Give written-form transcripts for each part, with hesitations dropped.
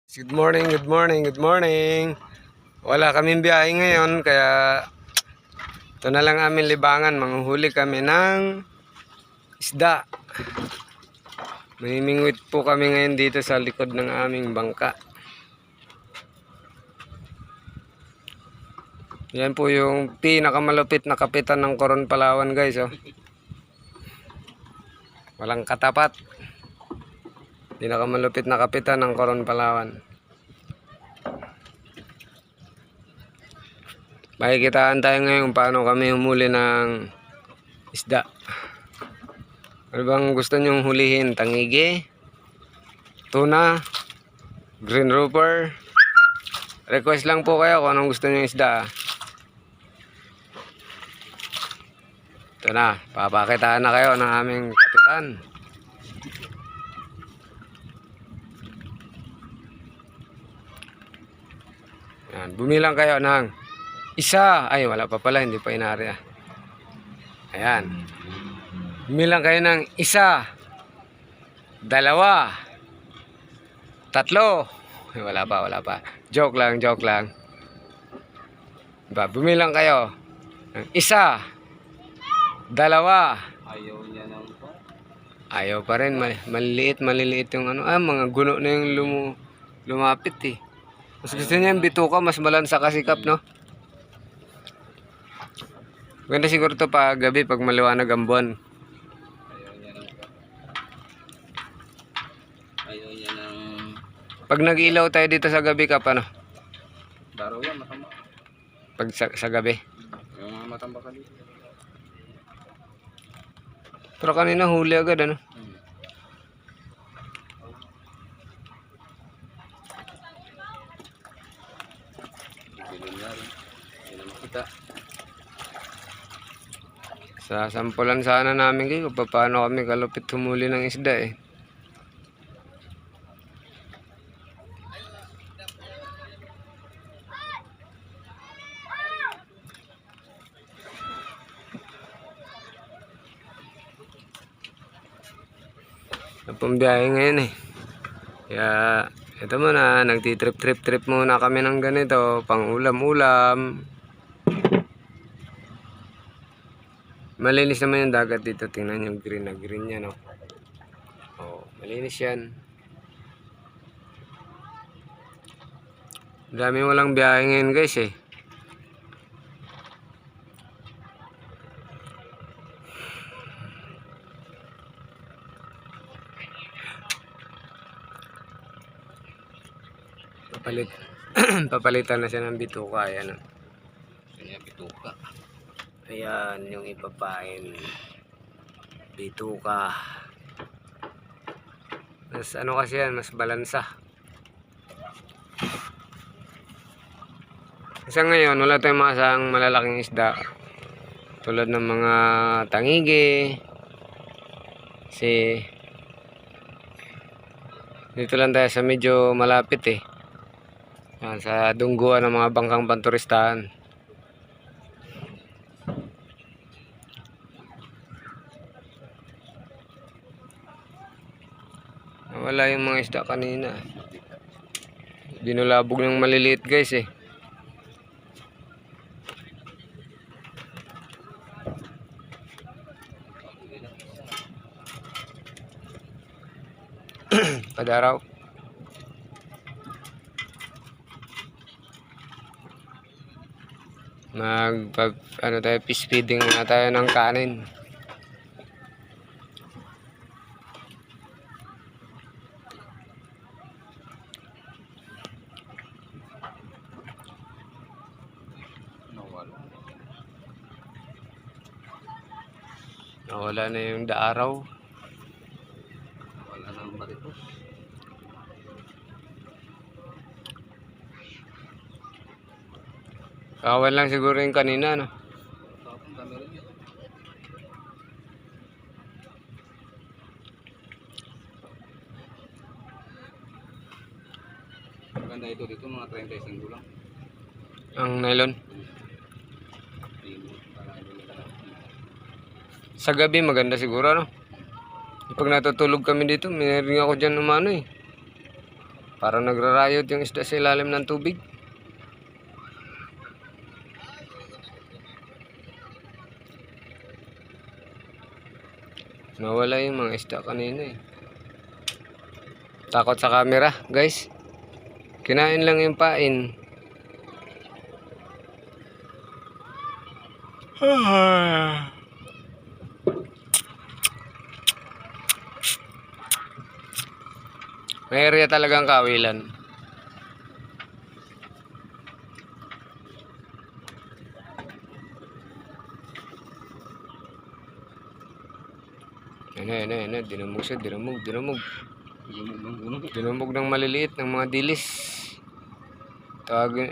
Good morning, good morning, good morning. Wala kaming biyahe ngayon kaya ito na lang amin libangan. Manguhuli kami ng isda. Mamimingwit po kami ngayon dito sa likod ng aming bangka. Yan po yung pinakamalupit na kapitan ng Coron, Palawan, guys. Oh. Walang katapat. Pinakamalupit na kapitan ng Coron, Palawan. Makikitaan tayo ngayon paano kami humuli ng isda. Ano bang gusto nyong hulihin? Tangige, tuna, green grouper. Request lang po kayo kung anong gusto nyong isda. Ito na, papakitaan na kayo ng aming kapitan. Yan, bumilang kayo ng isa. Ay, wala pa pala, hindi pa inari. Ayan. Bumilang kayo ng isa, dalawa, tatlo. Ay, wala pa. Joke lang. Diba? Bumilang kayo ng isa, dalawa. Ayaw pa rin. Maliliit yung ano. Mga guno na yung lumapit eh. Mas gusto niya yung bituka, mas malansa kasi kap, no? Ganda siguro to pag gabi, pag maliwanag ang buwan. Ayaw niya ng... Pag nag-ilaw tayo dito sa gabi kap, ano? Daraw yan, matamba. Pag sa gabi. Yung mga matamba ka dito. Pero kanina huli agad, ano? Bilin nga rin. Hindi na makita. Sasampulan sana namin kayo kung paano kami kalupit humuli ng isda eh. Napambiyahe ngayon eh. Kaya ito muna, nagtitrip muna kami ng ganito, pang ulam-ulam. Malinis naman yung dagat dito. Tingnan yung green na green niya, no? Oh, malinis yan. Dami walang biyahe ngayon, guys, eh. Papalitan na siya ng bituka. Ayan, oh. Kaya bituka. Ayan, yung ipapain. Bituka. Mas ano kasi yan, mas balansa. Kasi ngayon, wala tayong makasang malalaking isda. Tulad ng mga tangige. Kasi dito lang tayo sa medyo malapit eh. Yan, sa dungguan ng mga bangkang panturistahan. Wala yung mga isda kanina. Binulabog ng maliliit, guys, eh. Kada araw. Ano tayo, fish feeding na tayo ng kanin. Nawala na yung daaraw. Wala nang maritos. Kawan lang siguro yung kanina, no? Tapos dami rin yun. Maganda ito dito, mga 35 gulang. Ang nylon. Sa gabi maganda siguro, no? Pag natutulog kami dito, mayroon ako dyan umano eh. Parang nagrarayot yung isda sa ilalim ng tubig. Nawala yung mga isda kanina eh. Takot sa camera, guys. Kinain lang yung pain. May area talagang kawilan. Ano, dinamog siya, dinamog. Lumog ng guno. Dinamog ng maliliit, ng mga dilis. Tawagin,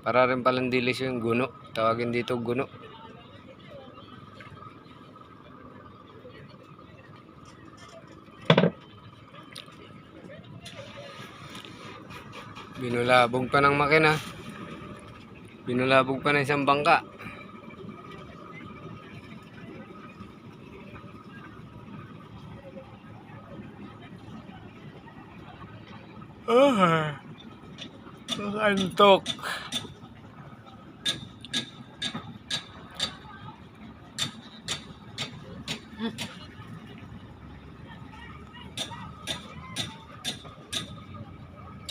para rin palang dilis yung guno. Tawagin dito guno. Binulabog pa ng makina. Binulabog pa ng isang bangka. Antok.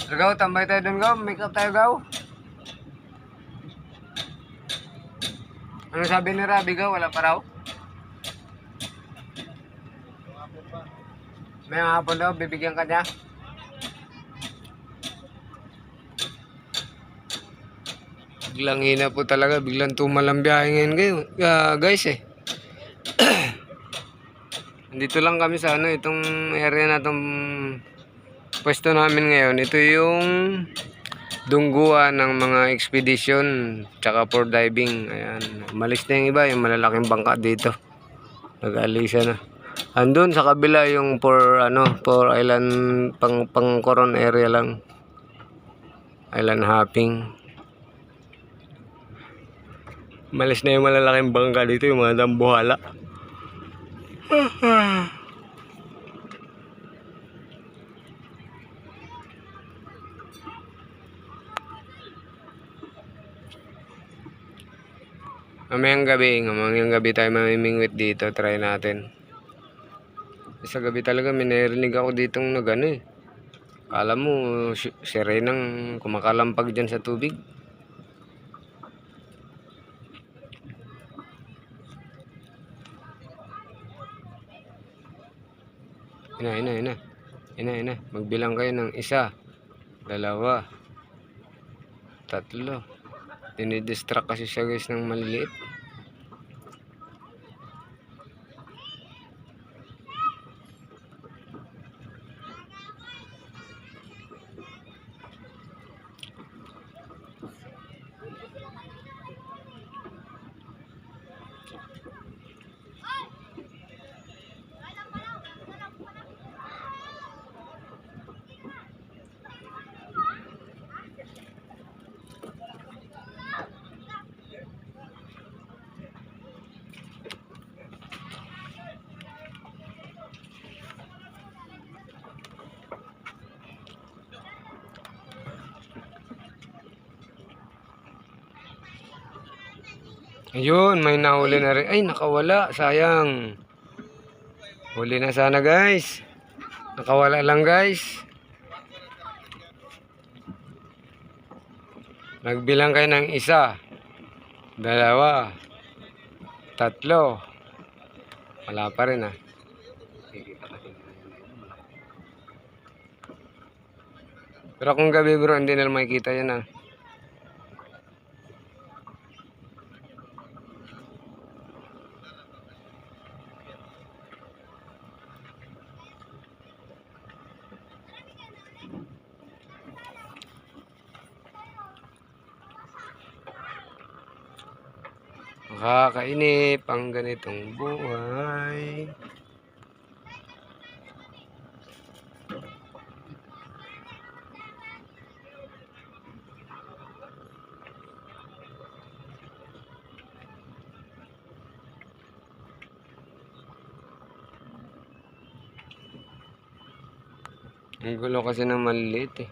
Gaw, tambay tayo dun, Gaw. Make up tayo, Gaw. Ano sabi ni Rabi, Gaw? Wala pa raw? May hapon daw, bibigyan ka niya. Biglang hina po talaga, biglang tumal ang biyahe ngayon, guys eh. Dito lang kami sa itong area na itong pwesto namin ngayon. Ito yung dungguan ng mga expedition tsaka for diving. Ayan, malis na yung iba, yung malalaking bangka dito. Nag-alisa na. Andun sa kabila yung for island pang coron area lang. Island hopping. Malis na yung malalaking bangka dito, yung mga dambuhala. Mamayang gabi tayo mamimingwit dito. Try natin. Sa gabi talaga may narinig ako ditong eh. Kala mo sirenang kumakalampag dyan sa tubig. Ina. Magbilang kayo ng 1, 2, 3. Dinidistract kasi siya, guys, ng maliliit. Ayun, may nahuli na rin. Ay, nakawala. Sayang. Huli na sana, guys. Nakawala lang, guys. Nagbilang kayo ng 1, 2, 3. Wala pa rin, Pero kung gabi, bro, hindi nila makikita yan, Nakakainip ang ganitong buhay. Ang gulo kasi ng maliliit eh.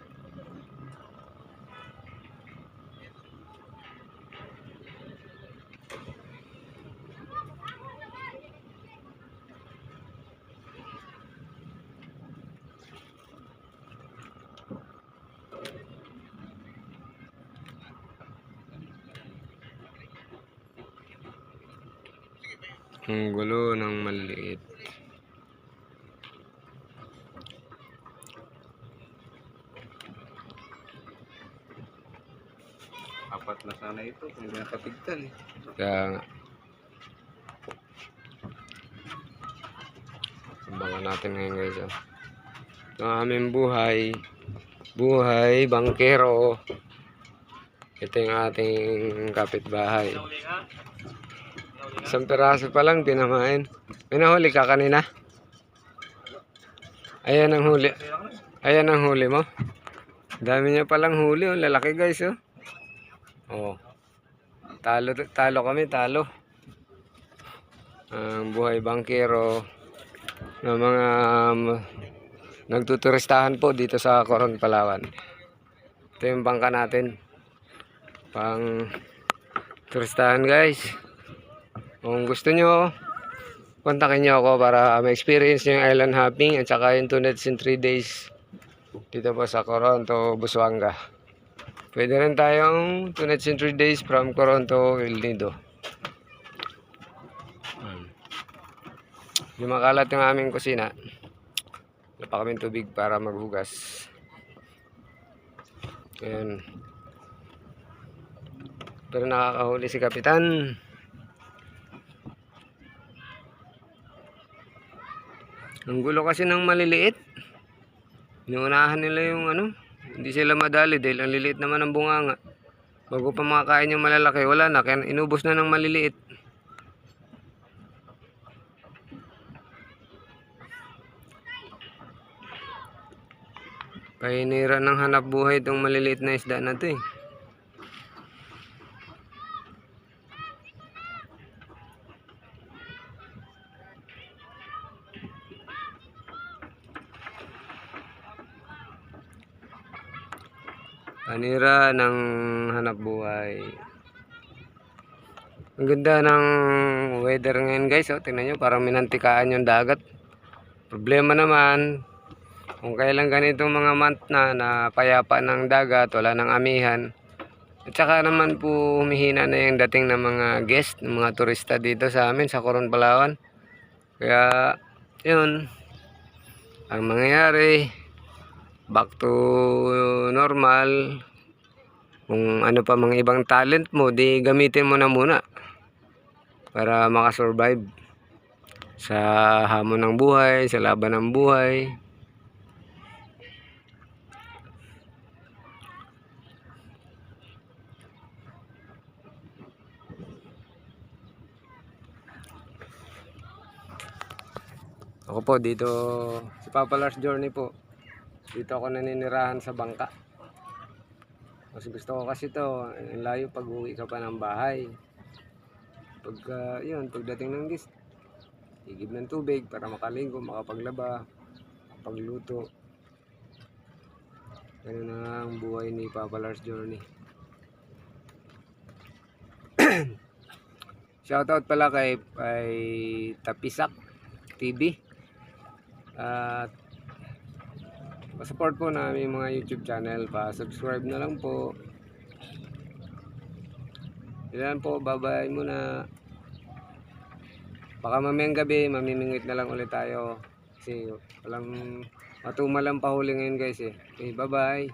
Ang gulo ng maliliit. Apat na sana ito kung nakatigtal eh. Kaya nga. Abangan natin ngayon guys. Oh. Ito ang aming buhay. Buhay, bangkero. Ito yung ating kapitbahay. Isang piraso pa lang pinamain. May nahuli ka kanina? Ayan ang huli. Ayan ang huli mo. Dami niya palang huli. Oh. Lalaki guys. Oh. Oh. Talo kami, talo. Ang buhay bangkero ng mga nagtuturistahan po dito sa Coron, Palawan. Ito yung bangka natin. Pang turistahan guys. Kung gusto nyo, kontakin nyo ako para ma-experience yung island hopping at saka yung 2 nights and 3 days dito po sa Coronto, Busuanga. Pwede rin tayong 2 nights and 3 days from Coronto, El Nido. Yung makalat yung aming kusina. Wala pa kaming tubig para maghugas. Ayan. Pero nakakahuli si Kapitan. Ang gulo kasi ng maliliit. Inuunahan nila yung ano. Hindi sila madali dahil ang liliit naman ng bunganga. Bago pa makakain yung malalaki, wala na. Kaya inubos na ng maliliit. Pahinira ng hanap buhay itong maliliit na isda na ito eh. Panira ng hanap buhay. Ang ganda ng weather ngayon guys. Oh. Tingnan nyo, parang minantikaan yung dagat. Problema naman, kung kailan ganitong mga month na payapa ng dagat, wala ng amihan. At saka naman po humihina na yung dating ng mga guest, ng mga turista dito sa amin sa Coron, Palawan. Kaya yun, ang mangyayari, back to normal. Kung ano pa mga ibang talent mo, di gamitin mo na muna para makasurvive sa hamon ng buhay, sa laban ng buhay. Ako po dito, si Papa Lars Journey po. Dito ako naninirahan sa bangka. Mas gusto ko kasi to, ang layo pag uwi ka pa ng bahay. Pagdating ng guest, higib ng tubig para makaligo, makapaglaba, makapagluto. Ganun ang buhay ni Papa Lars Journey. Shoutout pala kay Tapisak TV. At pa-support po namin mga YouTube channel, pa-subscribe na lang po. Yan po, bye-bye muna. Baka mamayang gabi, mamimingwit na lang ulit tayo. Kasi walang matumal lang pahuli ngayon guys eh. Okay, bye-bye.